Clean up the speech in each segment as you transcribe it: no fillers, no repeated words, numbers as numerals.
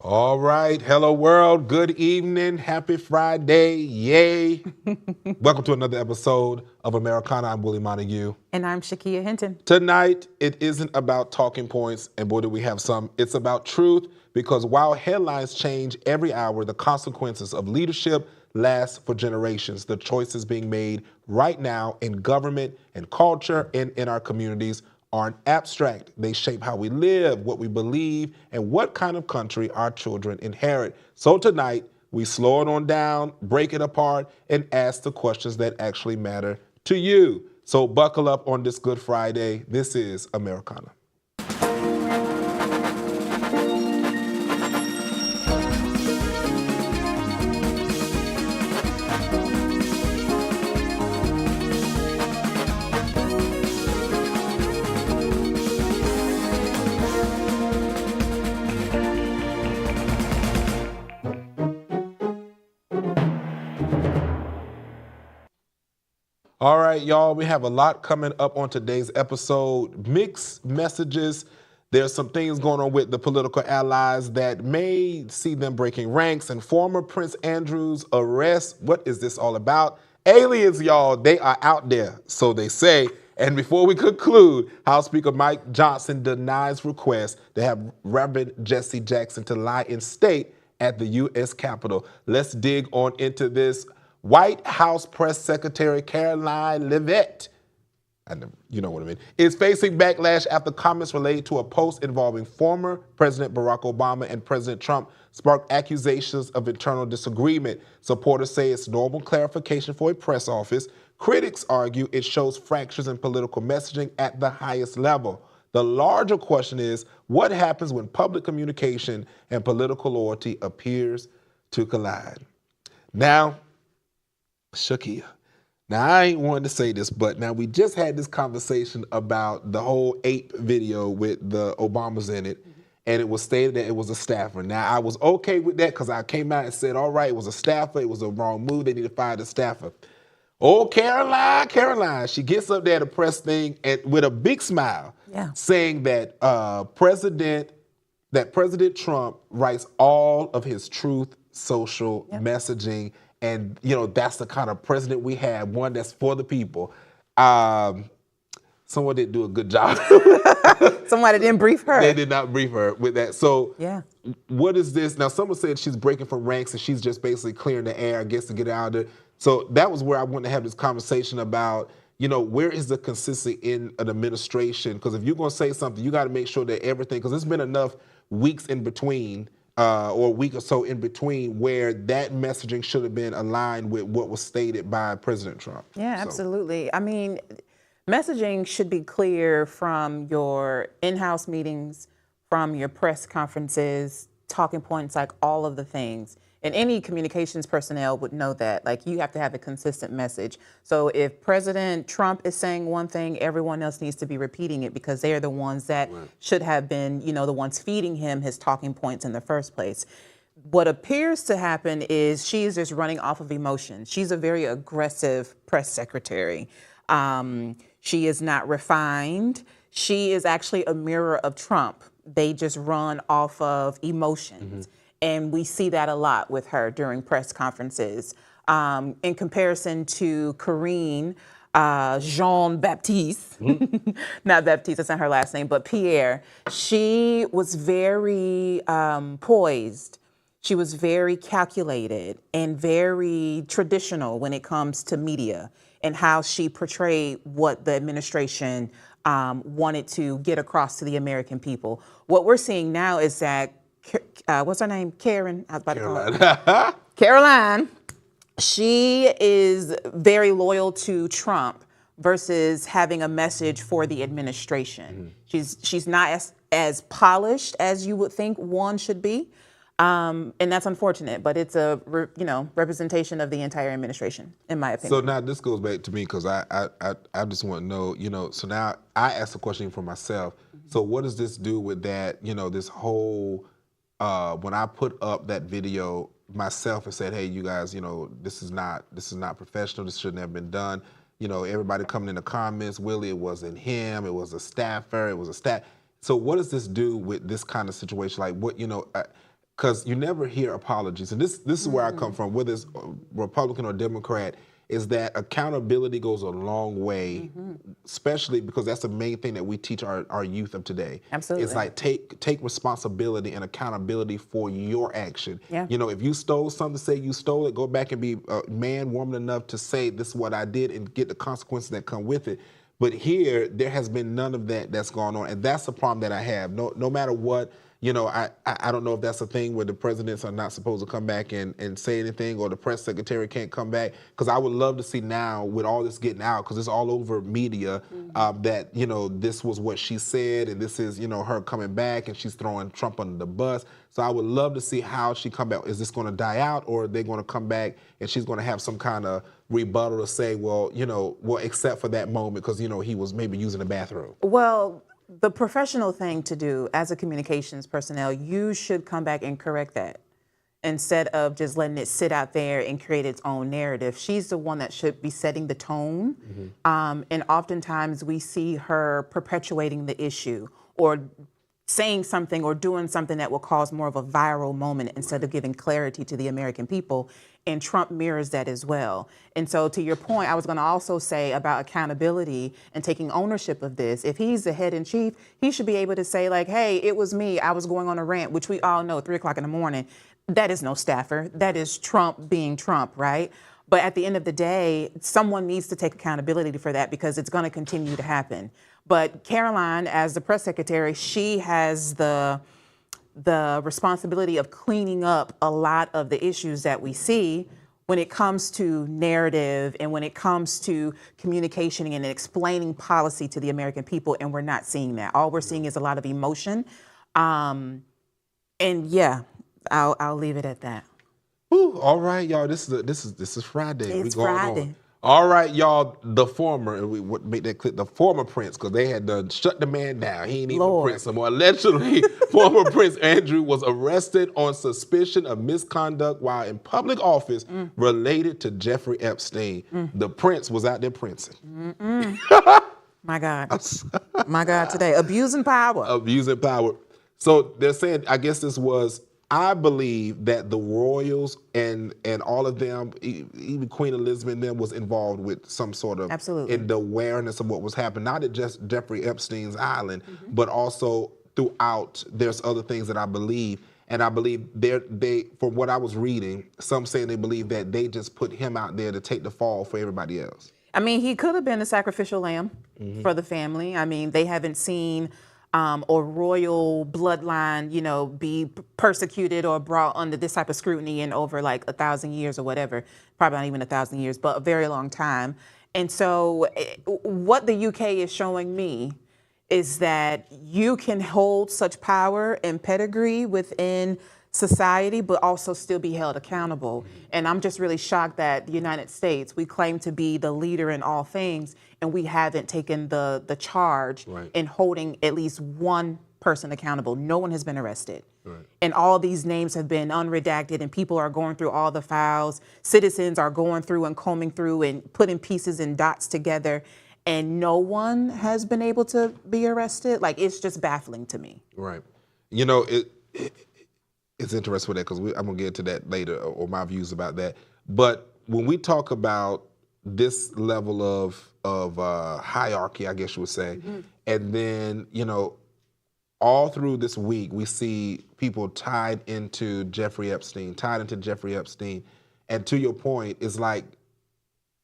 All right. Hello, world. Good evening. Happy Friday. Yay. Welcome to another episode of Americana. I'm Willie Montague. And I'm Shakia Hinton. Tonight, it isn't about talking points, and boy, do we have some. It's about truth, because while headlines change every hour, the consequences of leadership last for generations. The choices being made right now in government and culture and in our communities aren't abstract. They shape how we live, what we believe, and what kind of country our children inherit. So tonight, we slow it on down, break it apart, and ask the questions that actually matter to you. So buckle up on this Good Friday. This is Americana. All right, y'all, we have a lot coming up on today's episode. Mixed messages. There's some things going on with the political allies that may see them breaking ranks, and former Prince Andrew's arrest. What is this all about? Aliens, y'all, they are out there, so they say. And before we conclude, House Speaker Mike Johnson denies request to have Reverend Jesse Jackson to lie in state at the U.S. Capitol. Let's dig on into this. White House Press Secretary Caroline Leavitt, you know what I mean, is facing backlash after comments related to a post involving former President Barack Obama and President Trump sparked accusations of internal disagreement. Supporters say it's normal clarification for a press office. Critics argue it shows fractures in political messaging at the highest level. The larger question is, what happens when public communication and political loyalty appears to collide? Now, Shakia. Now, I ain't wanting to say this, but now we just had this conversation about the whole ape video with the Obamas in it, and it was stated that it was a staffer. Now, I was okay with that because I came out and said, all right, it was a staffer, it was a wrong move, they need to fire the staffer. Oh, Caroline, she gets up there at a press thing and with a big smile, saying that President Trump writes all of his truth social messaging. And, you know, that's the kind of president we have, one that's for the people. Someone didn't do a good job. Somebody didn't brief her. They did not brief her with that. So what is this? Now, someone said she's breaking from ranks and she's just basically clearing the air, I guess, to get out of there. So that was where I wanted to have this conversation about, you know, where is the consistency in an administration? Because if you're going to say something, you got to make sure that everything, because there's been enough weeks in between or a week or so in between where that messaging should have been aligned with what was stated by President Trump. Yeah, absolutely. I mean, messaging should be clear from your in-house meetings, from your press conferences, talking points, like all of the things. And any communications personnel would know that. Like, you have to have a consistent message. So if President Trump is saying one thing, everyone else needs to be repeating it because they are the ones that should have been, you know, the ones feeding him his talking points in the first place. What appears to happen is she is just running off of emotion. She's a very aggressive press secretary. She is not refined. She is actually a mirror of Trump. They just run off of emotions. And we see that a lot with her during press conferences. In comparison to Karine Jean-Baptiste, not Baptiste, that's not her last name, but Pierre, she was very poised. She was very calculated and very traditional when it comes to media and how she portrayed what the administration wanted to get across to the American people. What we're seeing now is that what's her name? Karen. I was about to call her. Caroline. She is very loyal to Trump versus having a message for the administration. She's not as polished as you would think one should be, and that's unfortunate. But it's a representation of the entire administration, in my opinion. So now this goes back to me because I just want to know, so now I asked a question for myself. So what does this do with that? This whole when I put up that video myself and said, hey, you guys, this is not professional. This shouldn't have been done. Everybody coming in the comments, Willie, it wasn't him. It was a staffer. It was a staff. So what does this do with this kind of situation? Like what, because you never hear apologies, and this is where I come from, whether it's Republican or Democrat, is that accountability goes a long way, especially because that's the main thing that we teach our youth of today. Absolutely. It's like take responsibility and accountability for your action. Yeah. You know, if you stole something, say you stole it, go back and be a man, woman enough to say this is what I did and get the consequences that come with it. But here, there has been none of that that's gone on, and that's the problem that I have. No matter what, you know, I don't know if that's a thing where the presidents are not supposed to come back and say anything, or the press secretary can't come back, because I would love to see now, with all this getting out, because it's all over media, that, you know, this was what she said, and this is, you know, her coming back, and she's throwing Trump under the bus. So I would love to see how she come back. Is this going to die out, or are they going to come back and she's going to have some kind of rebuttal to say, well, you know, well, except for that moment, because, you know, he was maybe using the bathroom? Well, the professional thing to do as a communications personnel, you should come back and correct that instead of just letting it sit out there and create its own narrative. She's the one that should be setting the tone. And oftentimes we see her perpetuating the issue or saying something or doing something that will cause more of a viral moment instead of giving clarity to the American people. And Trump mirrors that as well. And so to your point, I was going to also say about accountability and taking ownership of this. If he's the head in chief, he should be able to say, like, hey, it was me. I was going on a rant, which we all know 3 o'clock in the morning. That is no staffer. That is Trump being Trump, right? But at the end of the day, someone needs to take accountability for that, because it's going to continue to happen. But Caroline, as the press secretary, she has the responsibility of cleaning up a lot of the issues that we see when it comes to narrative and when it comes to communication and explaining policy to the American people. And we're not seeing that. All we're seeing is a lot of emotion. And yeah, I'll leave it at that. Ooh, all right, y'all. This is Friday. It's we going Friday. On. All right, y'all. The former, and we would make that clear, the former prince, because they had done shut the man down. He ain't even a prince anymore. Allegedly, former Prince Andrew was arrested on suspicion of misconduct while in public office related to Jeffrey Epstein. The prince was out there princing. My God. My God, today. Abusing power. Abusing power. So they're saying, I guess this was, I believe that the royals and all of them, even Queen Elizabeth and them, was involved with some sort of in the awareness of what was happening, not at just Jeffrey Epstein's island, but also throughout. There's other things that I believe, and I believe they, from what I was reading, some saying they believe that they just put him out there to take the fall for everybody else. I mean, he could have been a sacrificial lamb for the family. I mean, they haven't seen or royal bloodline, you know, be persecuted or brought under this type of scrutiny in over like 1,000 years or whatever. Probably not even 1,000 years, but a very long time. And so what the UK is showing me is that you can hold such power and pedigree within society, but also still be held accountable. And I'm just really shocked that the United States, we claim to be the leader in all things, and we haven't taken the charge in holding at least one person accountable. No one has been arrested. And all these names have been unredacted, and people are going through all the files. Citizens are going through and combing through and putting pieces and dots together, and no one has been able to be arrested. Like, it's just baffling to me. Right. You know, it's interesting with that, because I'm going to get into that later, or my views about that. But when we talk about this level of hierarchy, I guess you would say, and then, you know, all through this week, we see people tied into Jeffrey Epstein. And to your point, it's like,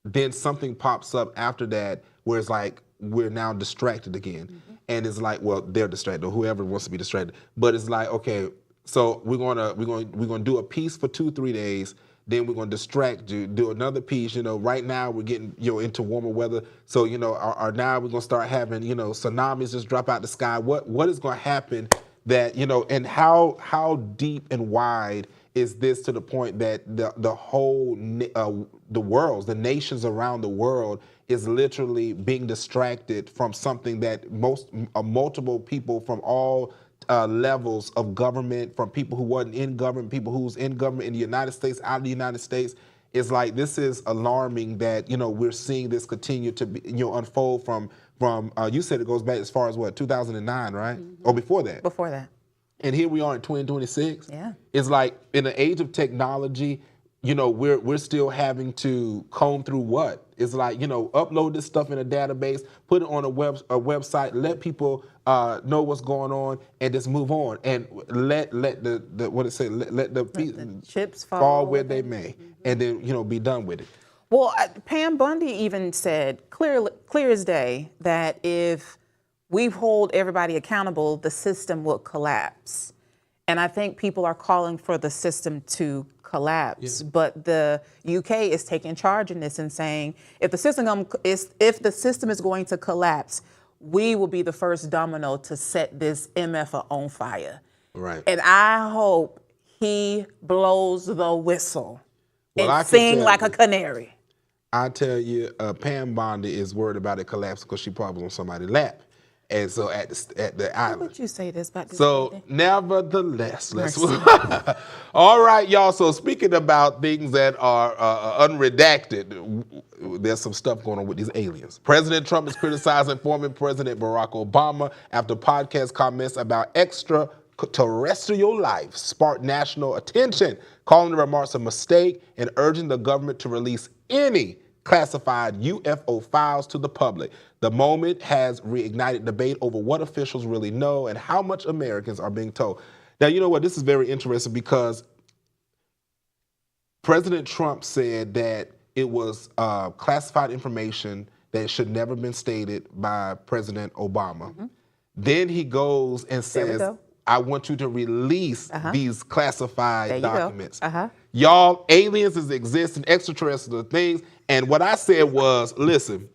then something pops up after that where it's like, we're now distracted again. And it's like, well, they're distracted, or whoever wants to be distracted. But it's like, okay, so we're gonna do a piece for 2-3 days, then we're gonna distract you, do another piece. You know, right now we're getting, you know, into warmer weather, so, you know, now we're gonna start having, you know, tsunamis just drop out the sky. What is gonna happen that, you know, and how deep and wide is this, to the point that the whole the world, the nations around the world, is literally being distracted from something that multiple people from all levels of government, from people who wasn't in government, people who's in government in the United States, out of the United States. It's like, this is alarming that, you know, we're seeing this continue to be, you know, unfold from you said it goes back as far as what, 2009, right? Or before that? Before that. And here we are in 2026. Yeah. It's like in the age of technology, you know, we're still having to comb through what? It's like, you know, upload this stuff in a database, put it on a website, let people know what's going on, and just move on. And let the what it say, let the chips fall where they may, and then, you know, be done with it. Well, Pam Bundy even said clear as day that if we hold everybody accountable, the system will collapse. And I think people are calling for the system to collapse. Yeah. But the UK is taking charge in this and saying, if the system is going to collapse, we will be the first domino to set this MF on fire. Right. And I hope he blows the whistle and sing like a canary. I tell you, Pam Bondi is worried about it collapsing because she probably on somebody's lap. And so at the island. Why would you say this about this? So lady? Nevertheless, let's move. All right, y'all. So speaking about things that are unredacted, there's some stuff going on with these aliens. President Trump is criticizing former President Barack Obama after podcast comments about extraterrestrial life sparked national attention, calling the remarks a mistake and urging the government to release any classified UFO files to the public. The moment has reignited debate over what officials really know and how much Americans are being told. Now, you know what? This is very interesting because President Trump said that it was classified information that should never been stated by President Obama. Mm-hmm. Then he goes and says, I want you to release these classified documents. Y'all, aliens exist and extraterrestrial things. And what I said was, listen,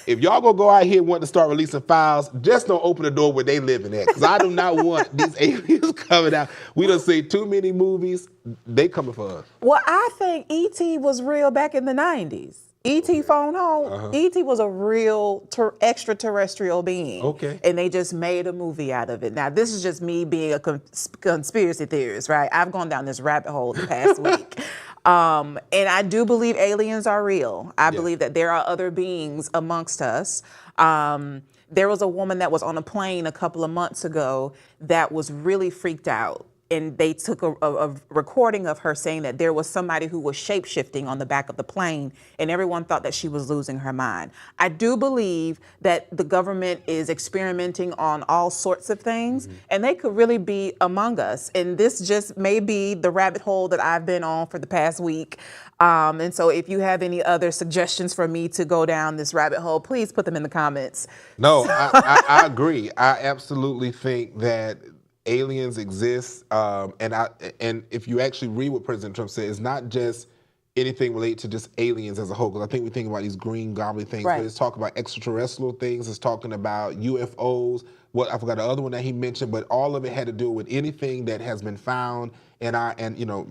if y'all gonna go out here and want to start releasing files, just don't open the door where they living at. Because I do not want these aliens coming out. We done see too many movies. They coming for us. Well, I think E.T. was real back in the 90s. E.T. phone home. E.T. was a real extraterrestrial being. Okay. And they just made a movie out of it. Now, this is just me being a conspiracy theorist, right? I've gone down this rabbit hole the past week. And I do believe aliens are real. I believe that there are other beings amongst us. There was a woman that was on a plane a couple of months ago that was really freaked out. And they took a recording of her saying that there was somebody who was shape-shifting on the back of the plane, and everyone thought that she was losing her mind. I do believe that the government is experimenting on all sorts of things, and they could really be among us. And this just may be the rabbit hole that I've been on for the past week. And so if you have any other suggestions for me to go down this rabbit hole, please put them in the comments. No, I agree. I absolutely think that aliens exist, and if you actually read what President Trump said, it's not just anything related to just aliens as a whole, because I think we think about these green gobbly things, but it's talking about extraterrestrial things, it's talking about UFOs, I forgot the other one that he mentioned, but all of it had to do with anything that has been found, and you know,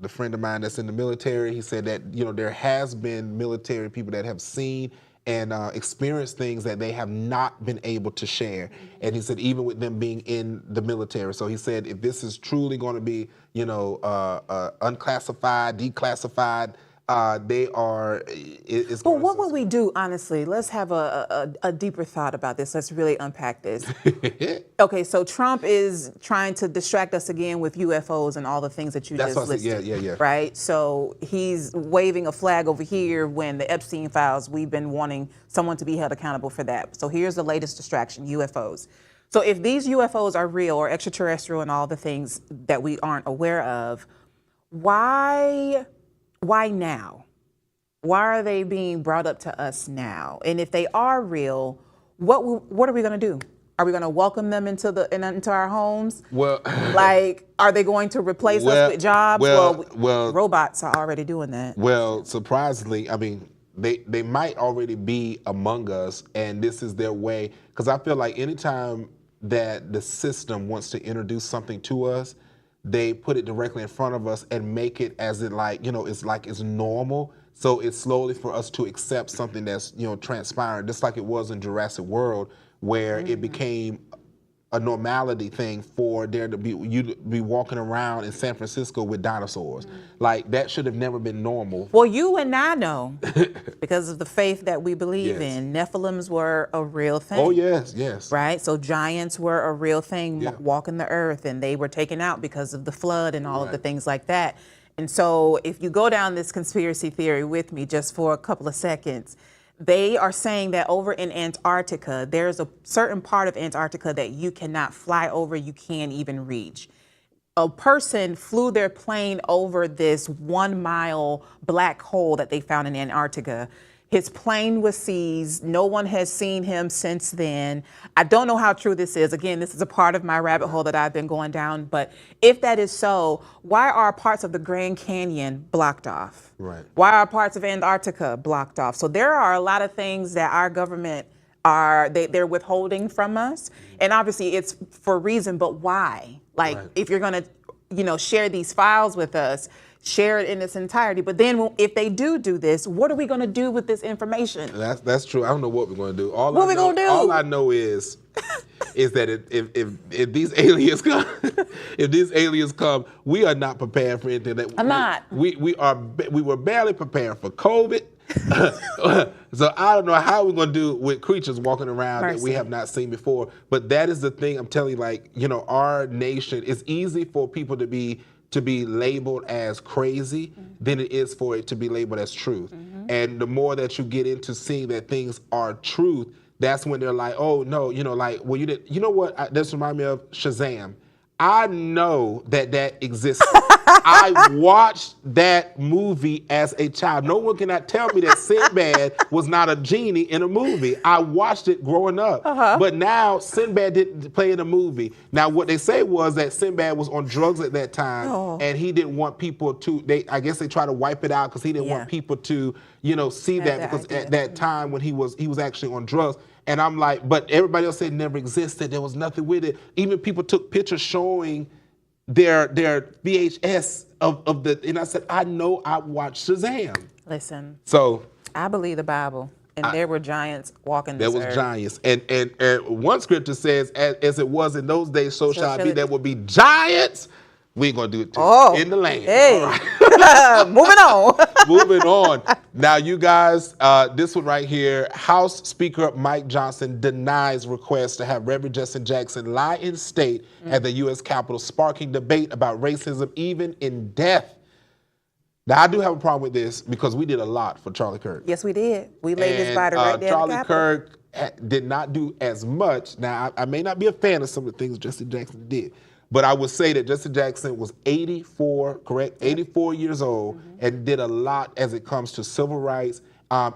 the friend of mine that's in the military, he said that, you know, there has been military people that have seen and experience things that they have not been able to share. And he said, even with them being in the military. So he said, if this is truly going to be, you know, unclassified, declassified, they are. But what would we do, honestly? Let's have a deeper thought about this. Let's really unpack this. Okay, so Trump is trying to distract us again with UFOs and all the things that you just listed. Yeah. Right? So he's waving a flag over here when the Epstein files, we've been wanting someone to be held accountable for that. So here's the latest distraction, UFOs. So if these UFOs are real or extraterrestrial and all the things that we aren't aware of, why now? Why are they being brought up to us now? And if they are real, what are we going to do? Are we going to welcome them into our homes? Well, like, are they going to replace us with jobs? Well, robots are already doing that. Well, surprisingly, I mean, they might already be among us, and this is their way. Because I feel like anytime that the system wants to introduce something to us, they put it directly in front of us and make it as it like, you know, it's like it's normal. So it's slowly for us to accept something that's, you know, transpiring, just like it was in Jurassic World, where it became a normality thing for there to be you to be walking around in San Francisco with dinosaurs. Like that should have never been normal. Well, you and I know, because of the faith that we believe Yes. in, Nephilims were a real thing. Oh yes, yes. Right? So giants were a real thing Yeah. walking the earth, and they were taken out because of the flood and all of the Right. things like that. And so if you go down this conspiracy theory with me just for a couple of seconds, they are saying that over in Antarctica, there's a certain part of Antarctica that you cannot fly over, you can't even reach. A person flew their plane over this 1 mile black hole that they found in Antarctica. His plane was seized. No one has seen him since then. I don't know how true this is. Again, this is a part of my rabbit hole that I've been going down. But if that is so, why are parts of the Grand Canyon blocked off? Right. Why are parts of Antarctica blocked off? So there are a lot of things that our government they're withholding from us. And obviously it's for a reason, but why? Like Right. if you're going to, share these files with us, share it in its entirety. But then if they do this, what are we going to do with this information? That's true. I don't know what we're going to do. What we gonna do? All I know is that if these aliens come, if these aliens come, we are not prepared for anything. I'm not. We were barely prepared for COVID. So I don't know how we're going to do with creatures walking around that we Mercy. have not seen before. But that is the thing. I'm telling you, our nation, it's easy for people to be labeled as crazy than it is for it to be labeled as truth. And the more that you get into seeing that things are truth, that's when they're like, oh no, well you did. You know what? This reminds me of Shazam. I know that existed. I watched that movie as a child. No one cannot tell me that Sinbad was not a genie in a movie. I watched it growing up. But now Sinbad didn't play in a movie. Now what they say was that Sinbad was on drugs at that time, and he didn't want people to. I guess they try to wipe it out because he didn't want people to, see that because at that time when he was actually on drugs. And I'm like, but everybody else said it never existed. There was nothing with it. Even people took pictures showing their VHS of the, and I said, I know I watched Shazam. Listen, So I believe the Bible, and there were giants walking there this was earth. giants. And one scripture says, as it was in those days, so shall it be. shall it There will be giants. We ain't gonna do it too. In the land. Hey, All right. moving on. Moving on. Now, you guys, this one right here. House Speaker Mike Johnson denies request to have Reverend Justin Jackson lie in state at the U.S. Capitol, sparking debate about racism, even in death. Now, I do have a problem with this because we did a lot for Charlie Kirk. Yes, we did. We laid his And, body right there. Charlie Kirk did not do as much. Now, I may not be a fan of some of the things Justin Jackson did, but I would say that Justin Jackson was 84, correct? 84 years old, and did a lot as it comes to civil rights.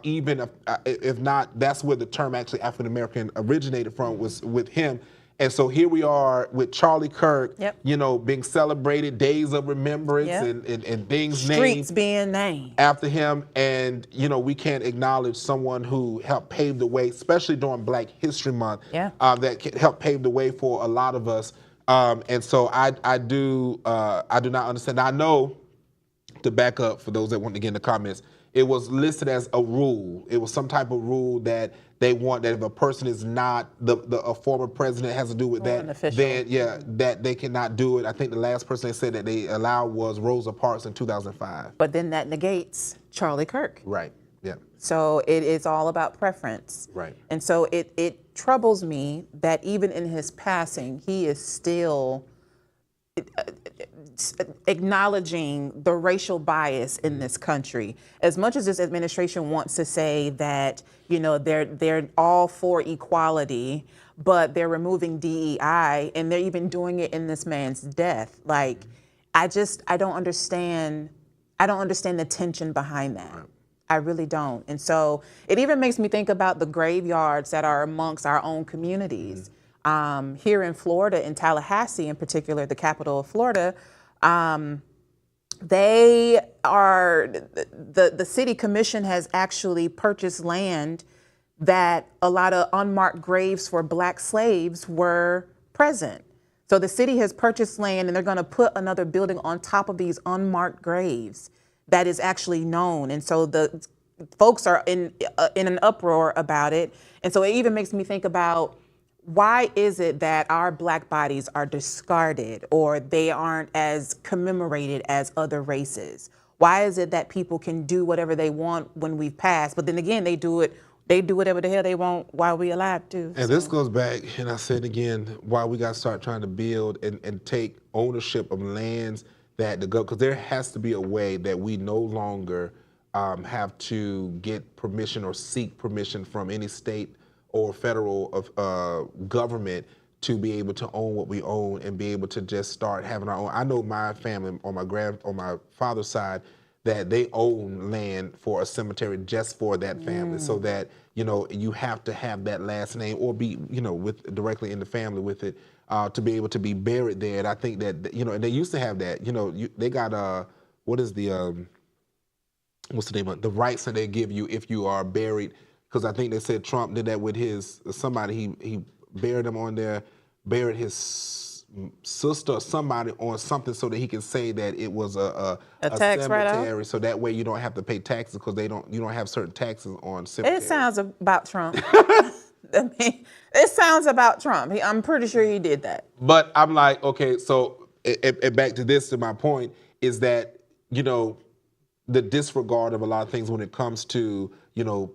Even if not, that's where the term actually African American originated from, was with him. And so here we are with Charlie Kirk, being celebrated, days of remembrance, and things named. Streets being named After him, and we can't acknowledge someone who helped pave the way, especially during Black History Month, that helped pave the way for a lot of us. And so I do not understand. Now, I know, to back up for those that want to get in the comments, it was listed as a rule. It was some type of rule that they want, that if a person is not a former president, has to do with that, then that they cannot do it. I think the last person they said that they allowed was Rosa Parks in 2005. But then that negates Charlie Kirk. Right. Yeah. So it is all about preference. Right. And so it troubles me that even in his passing, he is still acknowledging the racial bias in this country. As much as this administration wants to say that, they're all for equality, but they're removing DEI, and they're even doing it in this man's death. Like, I don't understand the tension behind that. Right. I really don't. And so it even makes me think about the graveyards that are amongst our own communities. Here in Florida, in Tallahassee in particular, the capital of Florida, they are, the city commission has actually purchased land that a lot of unmarked graves for Black slaves were present. So the city has purchased land, and they're going to put another building on top of these unmarked graves that is actually known. And so the folks are in an uproar about it. And so it even makes me think about, why is it that our Black bodies are discarded or they aren't as commemorated as other races? Why is it that people can do whatever they want when we've passed, but then again, they do whatever the hell they want while we're alive too? And this goes back, and I said again, why we got to start trying to build and take ownership of lands that the government, because there has to be a way that we no longer have to get permission or seek permission from any state or federal government to be able to own what we own and be able to just start having our own. I know my family on my father's side that they own land for a cemetery just for that family, so that you have to have that last name or be with directly in the family with it to be able to be buried there. And I think that and they used to have that. They got what is the what's the name of the rights that they give you if you are buried, because I think they said Trump did that with his somebody. He buried him on there, buried his sister or somebody on something so that he can say that it was a tax cemetery, so that way you don't have to pay taxes because you don't have certain taxes on cemeteries. It sounds about Trump. I mean, it sounds about Trump. I'm pretty sure he did that. But I'm like, okay, so back to this, to my point, is that the disregard of a lot of things when it comes to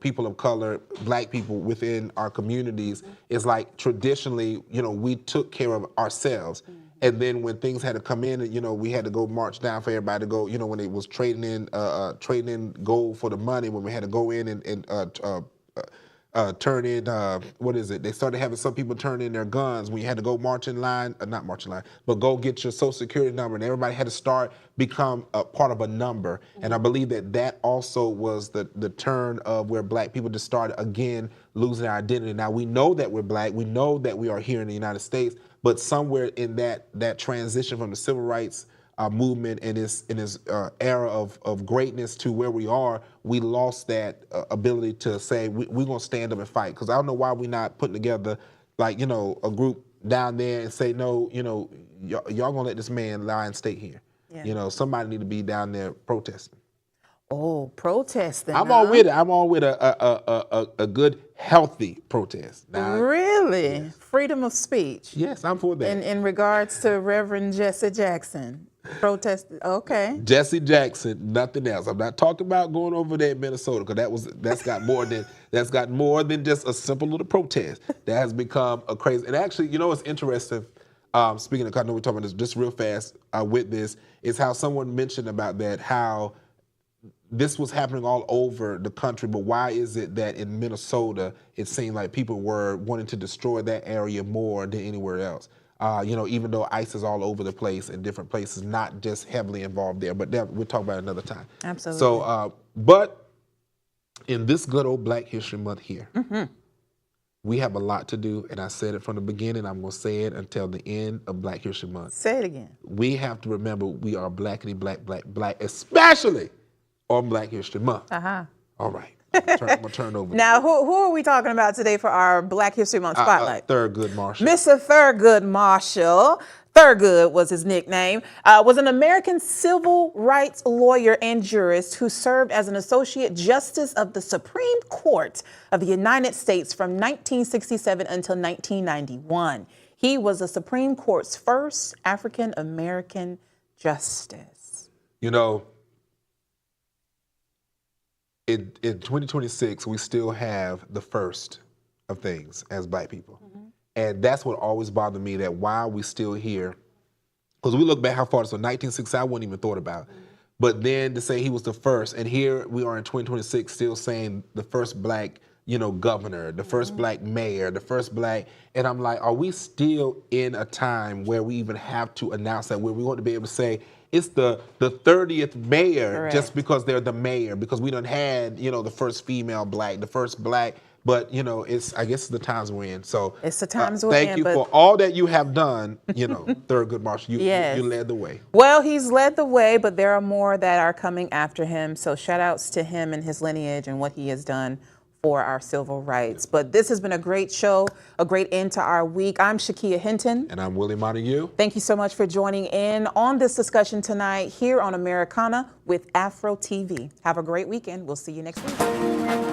people of color, Black people within our communities is like traditionally we took care of ourselves, and then when things had to come in, we had to go march down for everybody to go. When it was trading in gold for the money, when we had to go in and turn in what is it? They started having some people turn in their guns when you had to go march in line, not march in line, but go get your Social Security number, and everybody had to become a part of a number. And I believe that also was the turn of where Black people just started again losing their identity. Now we know that we're Black, we know that we are here in the United States, but somewhere in that transition from the civil rights movement and this era of greatness to where we are, we lost that ability to say we're gonna stand up and fight. Because I don't know why we're not putting together like a group down there and say no, y'all gonna let this man lie and stay here. Yeah. Somebody need to be down there protesting. Oh, protesting! I'm on with it. I'm on with a good healthy protest. Now, really, yes. Freedom of speech. Yes, I'm for that. In regards to Reverend Jesse Jackson. Protest, okay. Jesse Jackson, nothing else. I'm not talking about going over there in Minnesota, because that's got more than just a simple little protest. That has become a crazy. And actually, it's interesting. Speaking of, I know we're talking about this just real fast with this, is how someone mentioned about that, how this was happening all over the country, but why is it that in Minnesota it seemed like people were wanting to destroy that area more than anywhere else? Even though ICE is all over the place in different places, not just heavily involved there, but we'll talk about it another time. Absolutely. So, but in this good old Black History Month here, we have a lot to do, and I said it from the beginning, I'm gonna say it until the end of Black History Month. Say it again. We have to remember we are blackity black, especially on Black History Month. All right. I'm gonna turn over. Now, who are we talking about today for our Black History Month spotlight? Thurgood Marshall. Mr. Thurgood Marshall. Thurgood was his nickname. Was an American civil rights lawyer and jurist who served as an associate justice of the Supreme Court of the United States from 1967 until 1991. He was the Supreme Court's first African American justice. In 2026, we still have the first of things as Black people. And that's what always bothered me, that why are we still here? Because we look back how far, so 1960, I wouldn't even thought about. But then to say he was the first, and here we are in 2026 still saying the first Black, governor, the first Black mayor, the first Black, and I'm like, are we still in a time where we even have to announce that, where we want to be able to say, it's the 30th mayor, correct, just because they're the mayor, because we done had, the first female Black, the first Black, but I guess it's the times we're in. So it's the times we're in. Thank you for all that you have done, Thurgood Marshall. Yes. You led the way. Well, he's led the way, but there are more that are coming after him. So shout outs to him and his lineage and what he has done for our civil rights. But this has been a great show, a great end to our week. I'm Shakia Hinton. And I'm Willie Montague. Thank you so much for joining in on this discussion tonight here on Americana with Afro TV. Have a great weekend. We'll see you next week.